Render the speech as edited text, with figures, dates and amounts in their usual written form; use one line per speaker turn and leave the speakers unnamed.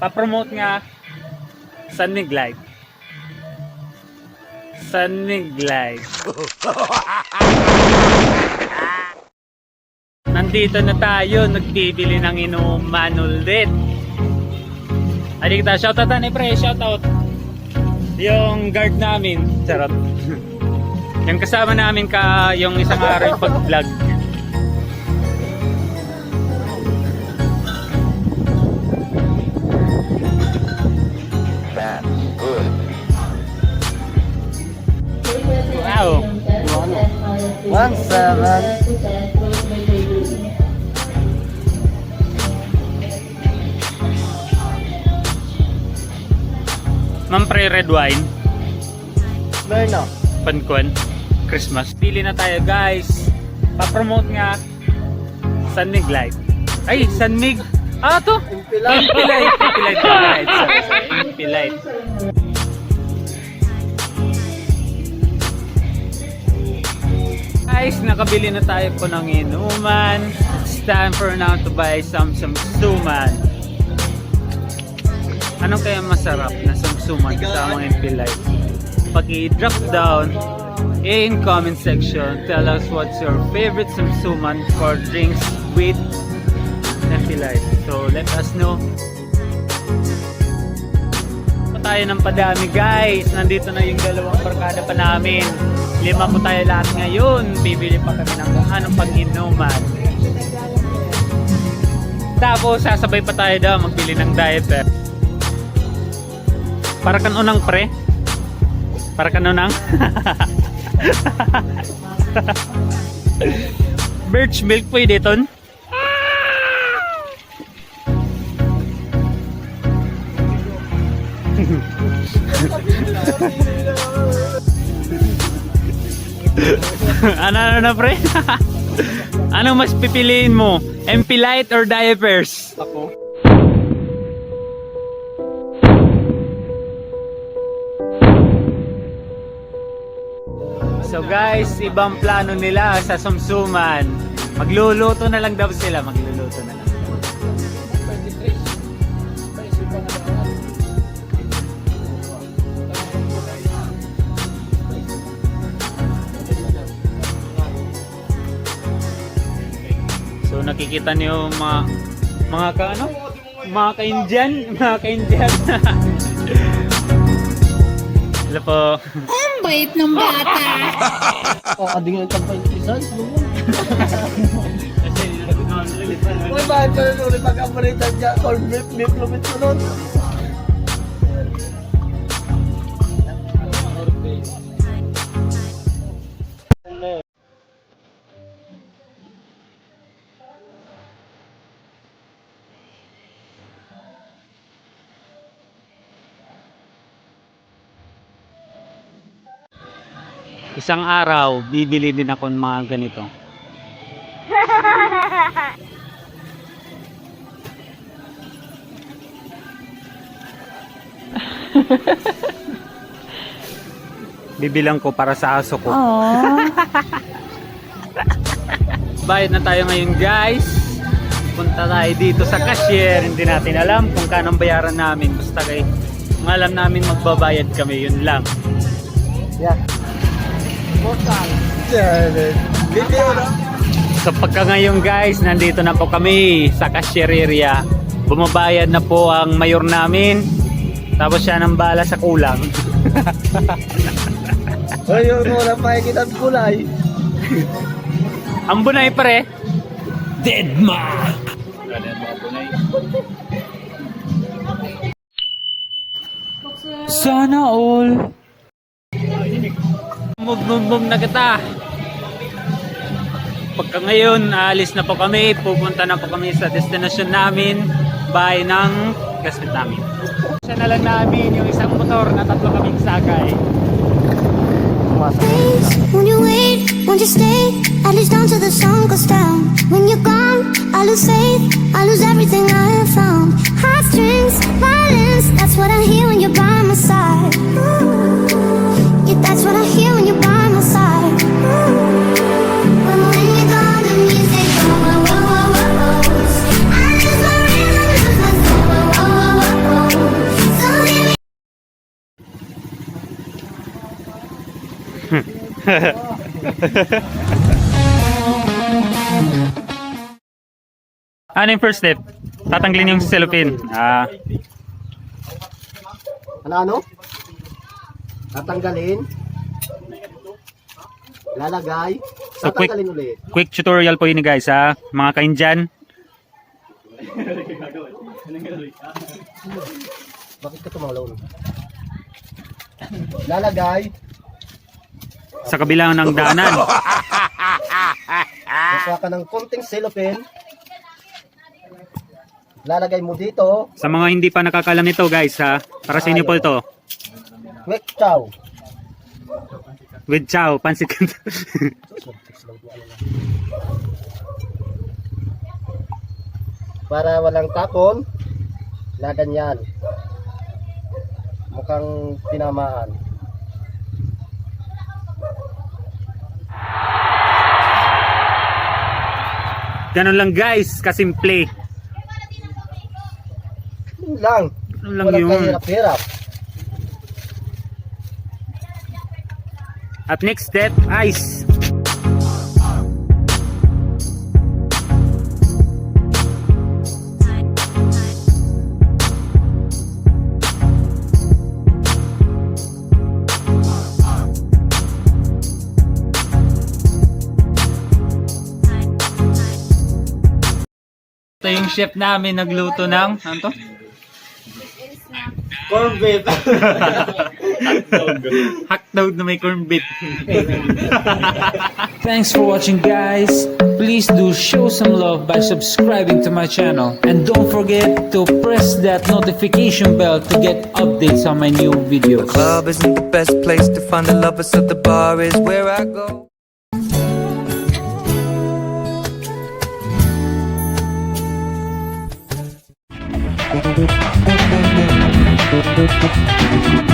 Pa-promote nga Sunmig Live. Sunmig Live. Nandito na tayo, nagbibili ng inuman ulit. Ay, kita, shoutout na pre, shoutout. Yung guard namin, charot. Yung kasama namin yung isang araw yung pag-vlog. Wow.
17.
Ma'am pre, red wine.
Meron.
Pankwan. Christmas. Pili na tayo guys. Pa-promote nga Sunmig Live. Ay, Sunmig. Ah, to. Impilite. Impilite. Guys, nakabili na tayo po ng inuman. It's time for now to buy some suman. Anong kaya masarap na sumsuman kasama ng Impilite? Pag-i-drop down in comment section, tell us what's your favorite sumsuman for drinks with Impilite. So let us know. Tayo ng padami guys. Nandito na yung dalawang barkada pa namin. 5 po tayo lahat ngayon. Bibili pa kami ng kung anong pag-inuman. Tapos sasabay pa tayo daw magbili ng diaper. Para kan unang pre. Para kan unang. Birch milk pwede ton. Ano na pre? Ano mas pipiliin mo? Impilite or diapers?
Ako.
So guys, ibang plano nila sa sumsuman. Magluluto na lang daw sila, magluluto na lang. So nakikita niyo mga ka-ano? Mga ka-Indian, mga ka-Indian. Hello po.
Ang bait ng bata.
O, ading yung tampay pisan. Uy, bakit ka na ulit pag-amaritan dyan? Or beef lumit sunod?
Isang araw, bibili din ako ng mga ganito. Bibilang ko para sa aso ko. Bayad na tayo ngayon guys. Punta tayo dito sa cashier. Hindi natin alam kung kanong bayaran namin. Basta kay alam namin magbabayad kami, yun lang.
Yeah. Video na.
So pagka ngayon guys, nandito na po kami sa cashier area. Bumabayad na po ang mayor namin. Tapos siya nang bala sa kulang.
Ayun, wala pa kita kulay.
Ang bunay pare. Deadma. Sana all. Move na kita. Pagka ngayon, alis na po kami. Pupunta na po kami sa destination namin. Bahay ng gasmet namin. Siya na lang namin yung isang motor na 3 kaming sakay.
Won't you wait, won't you stay, at least until the sun goes down. When you're gone, I lose faith, I lose everything I have found. Heartstrings, violence, that's what I hear when you're by my side. Yeah, that's what I hear when you're by my side. When you're gone, the music goes, whoa, whoa, whoa, whoa. I lose my rhythm, lose my soul, whoa, whoa, whoa, whoa.
Ano yung first step? Tatanggalin yung cellophane.
Ano? Tatanggalin. Lalagay.
So, quick-
Tatanggalin ulit.
Quick tutorial po yun guys ha. Mga kaindyan.
Bakit ka tumalaw? Lalagay.
Sa kabila ng daanan.
Kukuha ka ng konting cellophane. Lalagay mo dito.
Sa mga hindi pa nakakalam nito guys ha. Para sa inyo po ito.
Quick chow.
With chow, pansit canton.
Para walang tapon. Laganyan. Mukhang tinamaan.
Ganun lang guys, kasimple.
Yun lang.
Ganun lang
Walang
yun.
kahirap-hirap.
At next step, ice. Ito yung chef namin nagluto ng, ano to?
Corn beef.
Hotdog na may corned beef.
Thanks for watching guys. Please do show some love by subscribing to my channel. And don't forget to press that notification bell to get updates on my new videos.
Club isn't the best place to find the lovers, so the bar is where I go.
Thank you.